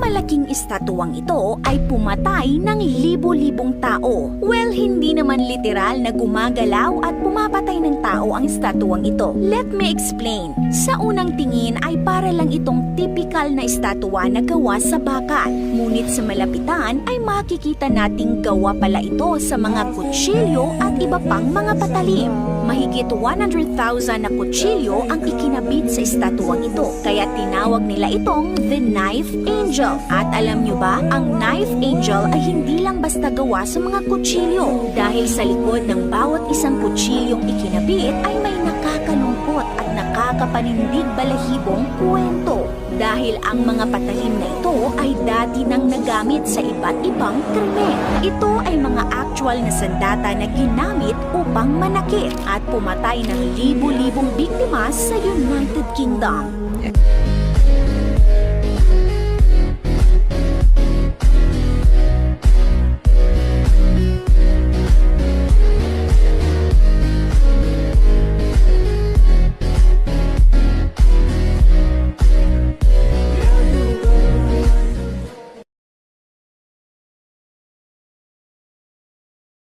malaking estatuang ito ay pumatay ng libo-libong tao. Well, hindi naman literal na gumagalaw at pumapatay ng tao ang estatuang ito. Let me explain. Sa unang tingin ay para lang itong typical na estatwa na gawa sa bakal. Ngunit sa malapitan ay makikita nating gawa pala ito sa mga kutsilyo at iba pang mga patalim. Mahigit 100,000 na kutsilyo ang ikinabit sa estatuang ito, kaya tinawag nila itong The Knife Angel. At alam nyo ba, ang Knife Angel ay hindi lang basta gawa sa mga kutsilyo. Dahil sa likod ng bawat isang kutsilyong ikinabit ay may nakakalungkot at nakakapanindig balahibong kwento. Dahil ang mga patalim na ito ay dati nang nagamit sa iba't ibang krimen. Ito ay mga actual na sandata na ginamit upang manakit at pumatay ng libo-libong biktima sa United Kingdom.